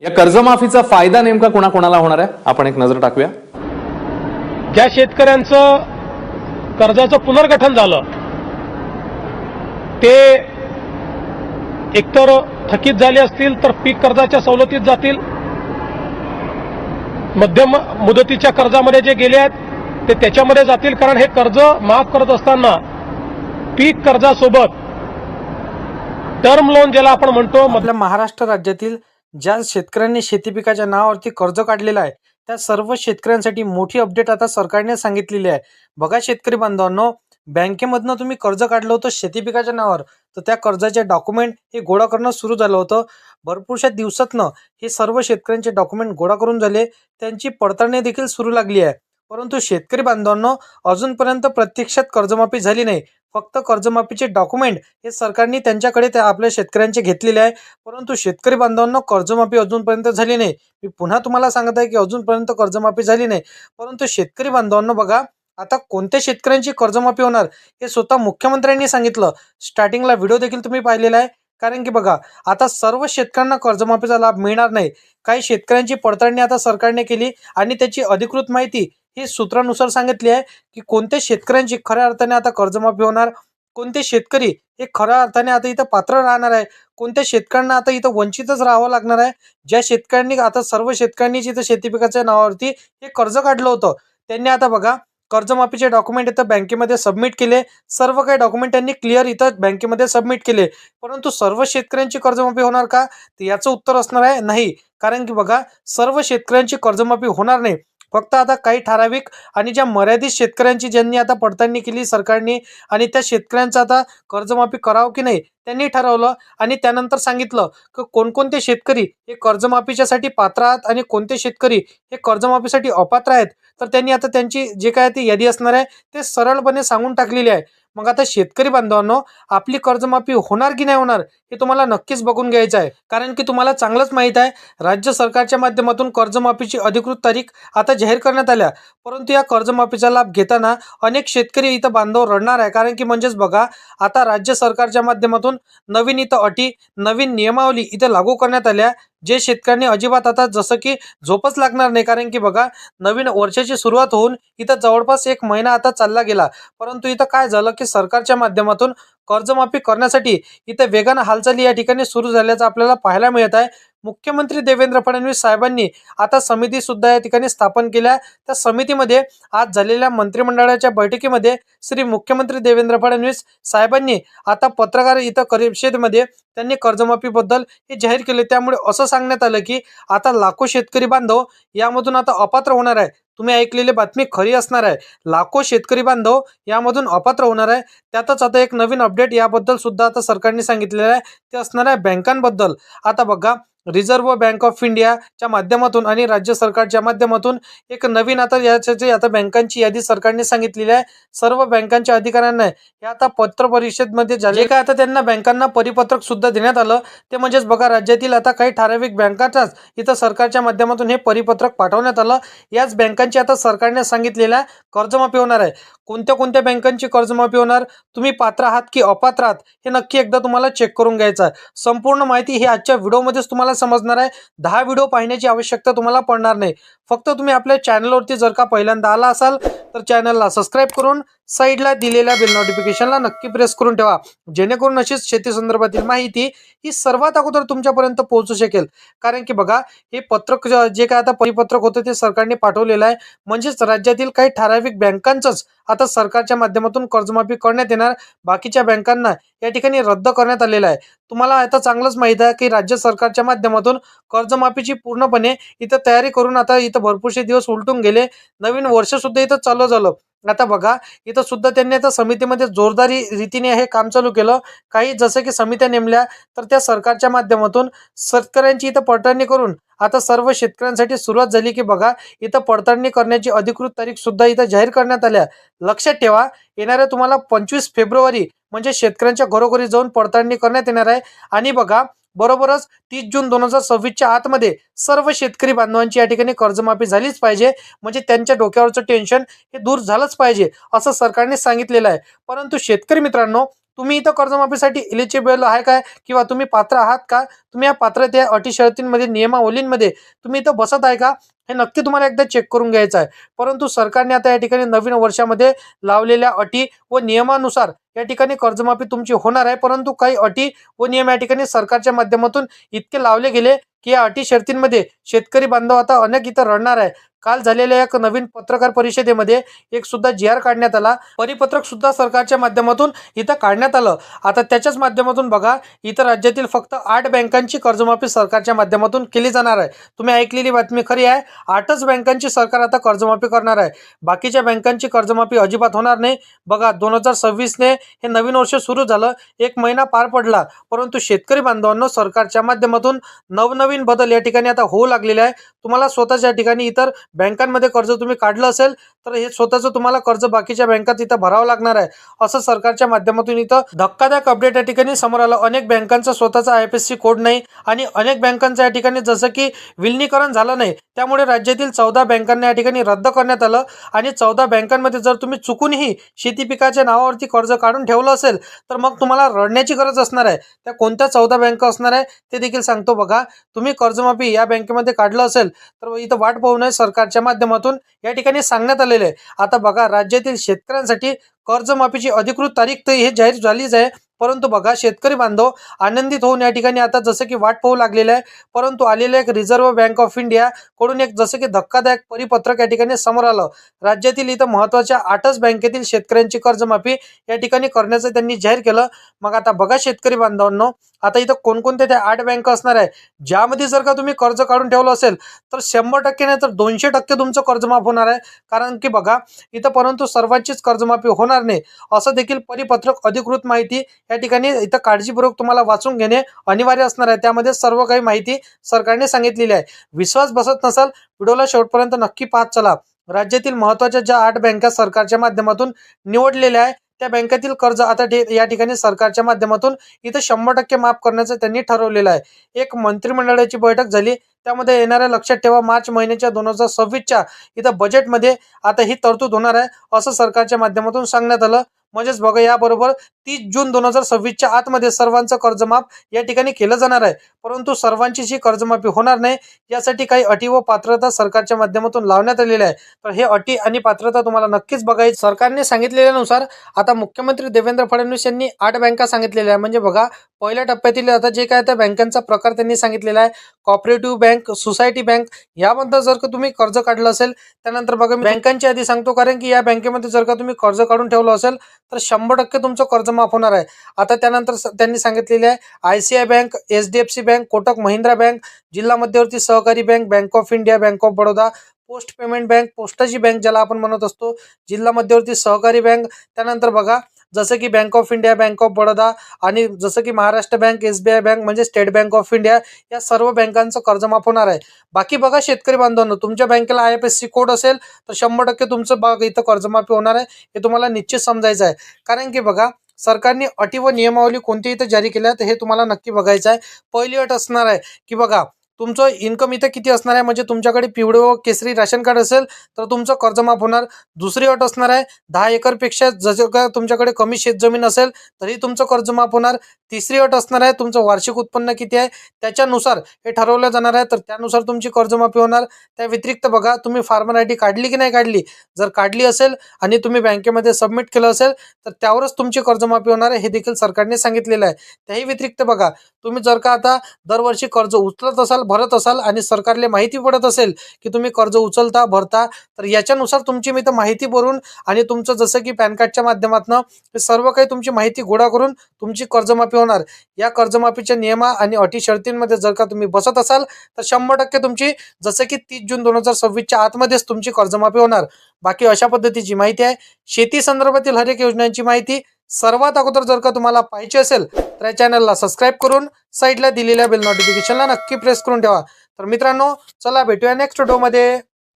या कर्जमाफीचा फायदा नेमका कोणाकोणाला होणार आहे आपण एक नजर टाकूया। ज्या शेतकऱ्यांचं कर्जाचं पुनर्गठन झालं ते एकतर थकीत झाले असतील तर पीक कर्जाच्या सवलतीत जातील, मध्यम मुदतीच्या कर्जामध्ये जे गेले आहेत ते त्याच्यामध्ये जातील, कारण हे कर्ज माफ करत असताना पीक कर्जासोबत टर्म लोन ज्याला आपण म्हणतो आपल्या महाराष्ट्र राज्यातील ज्या शेतकऱ्यांनी शेती पिकाच्या नावावरती कर्ज काढलेलं आहे त्या सर्व शेतकऱ्यांसाठी मोठी अपडेट आता सरकारने सांगितलेली आहे। बघा शेतकरी बांधवांनो, बँकेमधनं तुम्ही कर्ज काढलं होतं शेती पिकाच्या नावावर, तर त्या कर्जाचे डॉक्युमेंट हे गोळा करणं सुरू झालं होतं। भरपूरशा दिवसातनं हे सर्व शेतकऱ्यांचे डॉक्युमेंट गोळा करून झाले, त्यांची पडताळणी देखील सुरू लागली आहे। परंतु शेतकरी बांधवांनो, अजूनपर्यंत प्रत्यक्षात कर्जमाफी झाली नाही, फक्त कर्जमाफीचे डॉक्युमेंट हे सरकारने त्यांच्याकडे त्या आपल्या शेतकऱ्यांचे घेतलेले आहे। परंतु शेतकरी बांधवांनो, कर्जमाफी अजूनपर्यंत झाली नाही। मी पुन्हा तुम्हाला सांगत आहे की अजूनपर्यंत कर्जमाफी झाली नाही। परंतु शेतकरी बांधवांनो बघा, आता कोणत्या शेतकऱ्यांची कर्जमाफी होणार हे स्वतः मुख्यमंत्र्यांनी सांगितलं। स्टार्टिंगला व्हिडिओ देखील तुम्ही पाहिलेला आहे, कारण की बघा आता सर्व शेतकऱ्यांना कर्जमाफीचा लाभ मिळणार नाही। काही शेतकऱ्यांची पडताळणी आता सरकारने केली आणि त्याची अधिकृत माहिती हे सूत्रानुसार सांगितली आहे की कोणत्या शेतकऱ्यांची खऱ्या अर्थाने आता कर्जमाफी होणार, कोणते शेतकरी हे खऱ्या अर्थाने आता इथं पात्र राहणार आहे, कोणत्या शेतकऱ्यांना आता इथं वंचितच राहावं लागणार आहे। ज्या शेतकऱ्यांनी आता सर्व शेतकऱ्यांनी इथं शेती पिकाच्या नावावरती हे कर्ज काढलं होतं त्यांनी आता बघा कर्जमाफीचे डॉक्युमेंट इथं बँकेमध्ये सबमिट केले, सर्व काही डॉक्युमेंट त्यांनी क्लिअर इथं बँकेमध्ये सबमिट केले। परंतु सर्व शेतकऱ्यांची कर्जमाफी होणार का, तर याचं उत्तर असणार आहे नाही। कारण की बघा सर्व शेतकऱ्यांची कर्जमाफी होणार नाही, फक्त आता काही ठराविक आणि ज्या मर्यादित शेतकऱ्यांची ज्यांनी आता पडताळणी केली सरकारने आणि त्या शेतकऱ्यांचं आता कर्जमाफी करावं की नाही त्यांनी ठरवलं आणि त्यानंतर सांगितलं की कोणकोणते शेतकरी हे कर्जमाफीच्यासाठी पात्र आहेत आणि कोणते शेतकरी हे कर्जमाफीसाठी अपात्र आहेत। तर त्यांनी आता त्यांची जे काय ती यादी असणार आहे ते सरळपणे सांगून टाकलेली आहे। मग आता शेतकरी बांधवांनो, आपली कर्जमाफी होणार की नाही होणार हे तुम्हाला नक्कीच बघून घ्यायचं आहे, कारण की तुम्हाला चांगलंच माहित आहे राज्य सरकारच्या माध्यमातून कर्जमाफीची अधिकृत तारीख आता जाहीर करण्यात आल्या। परंतु या कर्जमाफीचा लाभ घेताना अनेक शेतकरी इथं बांधव रडणार आहे, कारण की म्हणजेच बघा आता राज्य सरकारच्या माध्यमातून नवीन इथं अटी नवीन नियमावली इथं लागू करण्यात आल्या, जे शेतकऱ्यांनी अजिबात आता जसं की झोपच लागणार नाही। कारण की बघा नवीन वर्षाची सुरुवात होऊन इथं जवळपास 1 महिना आता चालला गेला, परंतु इथं काय झालं की सरकारच्या माध्यमातून कर्जमाफी करण्यासाठी इथं वेगानं हालचाली या ठिकाणी सुरू झाल्याचं आपल्याला पाहायला मिळत आहे। मुख्यमंत्री देवेंद्र फडणवीस साहेबांनी आता समिती सुद्धा या ठिकाणी स्थापन केल्या। त्या समितीमध्ये आज झालेल्या मंत्रिमंडळाच्या बैठकीमध्ये श्री मुख्यमंत्री देवेंद्र फडणवीस साहेबांनी आता पत्रकार इथं परिषदेमध्ये त्यांनी कर्जमाफीबद्दल हे जाहीर केले। त्यामुळे असं सांगण्यात आलं की आता लाखो शेतकरी बांधव यामधून आता अपात्र होणार आहे। तुम्ही ऐकलेली बातमी खरी असणार आहे, लाखो शेतकरी बांधव यामधून अपात्र होणार आहे। त्यातच आता एक नवीन अपडेट याबद्दल सुद्धा आता सरकारने सांगितलेलं आहे, ते असणार आहे बँकांबद्दल। आता बघा रिझर्व्ह बँक ऑफ इंडियाच्या माध्यमातून आणि राज्य सरकारच्या माध्यमातून एक नवीन आता याची आता बँकांची यादी सरकारने सांगितलेली आहे। सर्व बँकांच्या अधिकाऱ्यांना हे आता पत्र परिषदेमध्ये झाले काय आता त्यांना बँकांना परिपत्रक सुद्धा देण्यात आलं, ते म्हणजेच बघा राज्यातील आता काही ठराविक बँकांचाच इथं सरकारच्या माध्यमातून हे परिपत्रक पाठवण्यात आलं। याच बँकांची आता सरकारने सांगितलेल्या कर्जमाफी होणार आहे। कोणत्या कोणत्या बँकांची कर्जमाफी होणार, तुम्ही पात्र आहात की अपात्र आहात हे नक्की एकदा तुम्हाला चेक करून घ्यायचं आहे। संपूर्ण माहिती ही आजच्या व्हिडिओमध्येच तुम्हाला समजणार आहे। 10 व्हिडिओ पाहण्याची आवश्यकता तुम्हाला पडणार नाही। फक्त तुम्ही आपल्या चॅनलवरती जर का पहिल्यांदा आला असाल तर चॅनलला सबस्क्राईब करून साईडला दिलेल्या बेल नोटिफिकेशनला नक्की प्रेस करून ठेवा, जेणेकरून अशीच शेती संदर्भातील माहिती ही सर्वात अगोदर तुमच्यापर्यंत पोहोचू शकेल। कारण की बघा हे पत्रक जे काय आता परिपत्रक होतं ते सरकारने पाठवलेलं आहे, म्हणजेच राज्यातील काही ठराविक बँकांचंच आता सरकारच्या माध्यमातून कर्जमाफी करण्यात येणार, बाकीच्या बँकांना या ठिकाणी रद्द करण्यात आलेलं आहे। तुम्हाला आता चांगलंच माहित आहे की राज्य सरकारच्या माध्यमातून कर्जमाफीची पूर्णपणे इथं तयारी करून आता इथं भरपूरसे दिवस उलटून गेले, नवीन वर्ष सुद्धा इथं चालू झालं। आता बघा इथं सुद्धा त्यांनी आता समितीमध्ये जोरदारी रीतीने हे काम चालू केलं। काही जसं की समित्या नेमल्या तर त्या सरकारच्या माध्यमातून शेतकऱ्यांची इथं पडताळणी करून आता सर्व शेतकऱ्यांसाठी सुरुवात झाली की बघा इथं पडताळणी करण्याची अधिकृत तारीख सुद्धा इथं जाहीर करण्यात आल्या। लक्षात ठेवा, येणाऱ्या तुम्हाला 25 फेब्रुवारी म्हणजे शेतकऱ्यांच्या घरोघरी जाऊन पडताळणी करण्यात येणार आहे। आणि बघा बरोबरच 30 जून 2026च्या आतमध्ये सर्व शेतकरी बांधवांची या ठिकाणी कर्जमाफी झालीच पाहिजे, म्हणजे त्यांच्या डोक्यावरचं टेन्शन हे दूर झालंच पाहिजे असं सरकारने सांगितलेलं आहे। परंतु शेतकरी मित्रांनो, तुम्ही इथं कर्जमाफीसाठी एलिजिबल आहे काय किंवा तुम्ही पात्र आहात का, तुम्ही या पात्रते अटी शर्तींमध्ये नियमावलींमध्ये तुम्ही इथं बसत आहे का, हे नक्की तुम्हाला एकदा चेक करून घ्यायचं आहे. परंतु सरकारने आता या ठिकाणी नवीन वर्षामध्ये लावलेल्या अटी व नियमानुसार या ठिकाणी कर्जमाफी तुमची होणार आहे. परंतु काही अटी व नियम या ठिकाणी सरकारच्या माध्यमातून इतके लावले गेले की या अटी शर्तींमध्ये शेतकरी बांधव आता अनेक इथं रडणार आहे. काल झालेल्या एक नवीन पत्रकार परिषदेमध्ये एक सुद्धा जी आर काढण्यात आला, परिपत्रक सुद्धा सरकारच्या माध्यमातून इथं काढण्यात आलं. आता त्याच्याच माध्यमातून बघा, इथं राज्यातील फक्त 8 बँकांची कर्जमाफी सरकारच्या माध्यमातून केली जाणार आहे. तुम्ही ऐकलेली बातमी खरी आहे. 8च बँकांची सरकार आता कर्जमाफी करणार आहे. बाकीच्या बँकांची कर्जमाफी अजिबात होणार नाही. बघा, 2026ने हे नवीन वर्ष सुरू झालं, 1 महिना पार पडला, परंतु शेतकरी बांधवांनो सरकारच्या माध्यमातून नवनवीन बदल या ठिकाणी आता होऊ लागलेले आहे. तुम्हाला स्वतःच्या ठिकाणी इतर बँकांमध्ये कर्ज तुम्ही काढलं असेल तर हे स्वतःचं तुम्हाला कर्ज बाकीच्या बँकात इथं भरावं लागणार आहे, असं सरकारच्या माध्यमातून इथं धक्कादायक अपडेट या ठिकाणी समोर आलं. अनेक बँकांचा स्वतःचा IFSC कोड नाही आणि अनेक बँकांचं या ठिकाणी जसं की विलिनीकरण झालं नाही, त्यामुळे राज्यातील 14 बँकांना या ठिकाणी रद्द करण्यात आलं. आणि 14 बँकांमध्ये जर तुम्ही चुकूनही शेती पिकाच्या नावावरती कर्ज काढून ठेवलं असेल तर मग तुम्हाला रडण्याची गरज असणार आहे. त्या कोणत्या 14 बँका असणार आहे ते देखील सांगतो. बघा, तुम्ही कर्जमाफी या बँकेमध्ये काढलं असेल तर इथं वाट पाहू नये, सरकारच्या माध्यमातून या ठिकाणी सांगण्यात आलेले आहे. आता बघा, राज्यातील शेतकऱ्यांसाठी कर्जमाफीची अधिकृत तारीख तर हे जाहीर झालीच आहे, परंतु बघा शेतकरी बांधव आनंदित होऊन या ठिकाणी आता जसं की वाट पाहू लागलेलं आहे. परंतु आलेलं एक रिझर्व्ह बँक ऑफ इंडिया कडून एक जसं की धक्कादायक परिपत्रक या ठिकाणी समोर आलं. राज्यातील इथं महत्त्वाच्या 8च बँकेतील शेतकऱ्यांची कर्जमाफी या ठिकाणी करण्याचं त्यांनी जाहीर केलं. मग आता बघा शेतकरी बांधवांनो, आता इथं कोणकोणत्या त्या 8 बँका असणार आहे, ज्यामध्ये जर का तुम्ही कर्ज काढून ठेवलं असेल तर 100% नाही तर 200% तुमचं कर्ज माफ होणार आहे. कारण की बघा इथं परंतु सर्वांचीच कर्जमाफी होणार नाही, असं देखील परिपत्रक अधिकृत माहिती या ठिकाणी इथं काळजीपूर्वक तुम्हाला वाचून घेणे अनिवार्य असणार आहे. त्यामध्ये सर्व काही माहिती सरकारने सांगितलेली आहे. विश्वास बसत नसेल, व्हिडिओला शेवटपर्यंत नक्की पाहत चला. राज्यातील महत्त्वाच्या ज्या 8 बँका सरकारच्या माध्यमातून निवडलेल्या आहे त्या बँकेतील कर्ज आता या ठिकाणी सरकारच्या माध्यमातून इथं 100% माफ करण्याचं त्यांनी ठरवलेलं आहे. एक मंत्रिमंडळाची बैठक झाली, त्यामध्ये येणाऱ्या लक्षात ठेवा मार्च महिन्याच्या 2026च्या इथं बजेटमध्ये आता ही तरतूद होणार आहे, असं सरकारच्या माध्यमातून सांगण्यात आलं. म्हणजेच बघा, याबरोबर 30 जून 2026च्या आतमध्ये सर्वांचं कर्जमाफ या ठिकाणी केलं जाणार आहे. परंतु सर्वांची जी कर्जमाफी होणार नाही, यासाठी काही अटी व पात्रता सरकारच्या माध्यमातून लावण्यात आलेल्या आहे. तर हे अटी आणि पात्रता तुम्हाला नक्कीच बघायची. सरकारने सांगितलेल्यानुसार आता मुख्यमंत्री देवेंद्र फडणवीस यांनी 8 बँका सांगितलेल्या आहे. म्हणजे बघा, पहिल्या टप्प्यातील आता जे काय त्या बँकांचा प्रकार त्यांनी सांगितलेला आहे, कॉपरेटिव्ह बँक, सोसायटी बँक, यामध्ये जर का तुम्ही कर्ज काढलं असेल, त्यानंतर बघा मी बँकांची आधी सांगतो, कारण की या बँकेमध्ये जर का तुम्ही कर्ज काढून ठेवलं असेल तर 100% तुमचं कर्ज माफ होणार आहे. आता त्यानंतर त्यांनी सांगितलेले आहे ICI bank, HDFC bank, Kotak Mahindra bank, जिल्हा मध्यवर्ती सहकारी bank, bank of India, bank of Baroda, post payment bank, पोस्टाची बँक ज्याला आपण म्हणत असतो, जिल्हा मध्यवर्ती सहकारी बँक, त्यानंतर बघा जसं की bank of India, bank of Baroda आणि जसं की महाराष्ट्र बँक, SBI बँक म्हणजे स्टेट बँक ऑफ इंडिया, या सर्व बँकांचं कर्ज माफ होणार आहे. बाकी बघा शेतकरी बांधवांनो, तुमच्या बँकेला IFSC कोड असेल तर 100% तुमचं बघा इथं कर्जमाफी होणार आहे, हे तुम्हाला निश्चित समजायचं आहे. कारण की बघा, सरकारने अटी व नियमावली कोणती इथं जारी केल्या तर हे तुम्हाला नक्की बघायचं आहे. पहिली अट असणार आहे की बघा तुमचं इन्कम इथं किती असणार आहे, म्हणजे तुमच्याकडे पिवळे व केसरी राशन कार्ड असेल तर तुमचं कर्ज माफ होणार. दुसरी अट असणार आहे 10 एकरपेक्षा जसं का तुमच्याकडे कमी शेतजमीन असेल तरी तुमचं कर्ज माफ होणार. तिसरी अट असणार आहे तुमचं वार्षिक उत्पन्न किती आहे त्याच्यानुसार हे ठरवलं जाणार आहे, तर त्यानुसार तुमची कर्जमाफी होणार. त्या व्यतिरिक्त बघा, तुम्ही फार्मर ID काढली की नाही काढली, जर काढली असेल आणि तुम्ही बँकेमध्ये सबमिट केलं असेल तर त्यावरच तुमची कर्जमाफी होणार आहे, हे देखील सरकारने सांगितलेलं आहे. त्याही व्यतिरिक्त बघा, तुम्ही जर का आता दरवर्षी कर्ज उचलत असाल, भरत असाल आणि सरकारला माहिती पडत असेल की तुम्ही कर्ज उचलता भरता, तर याच्यानुसार तुमची मी तर माहिती भरून आणि तुमचं जसं की पॅन कार्डच्या माध्यमातून सर्व काही तुमची माहिती गोळा करून तुमची कर्जमाफी होणार. या कर्जमाफीच्या नियमा आणि अटी शर्तींमध्ये जर का तुम्ही बसत असाल तर 100% तुमची जसं की 30 जून 2026च्या आतमध्येच तुमची कर्जमाफी होणार. बाकी अशा पद्धतीची माहिती आहे. शेती संदर्भातील हर एक योजनांची माहिती सर्वात अगोदर जर का तुम्हाला पाहिजे असेल तर या चॅनलला सबस्क्राईब करून साईडला दिलेल्या बेल नोटिफिकेशनला नक्की प्रेस करून ठेवा. तर मित्रांनो, चला भेटूया नेक्स्ट व्हिडिओमध्ये.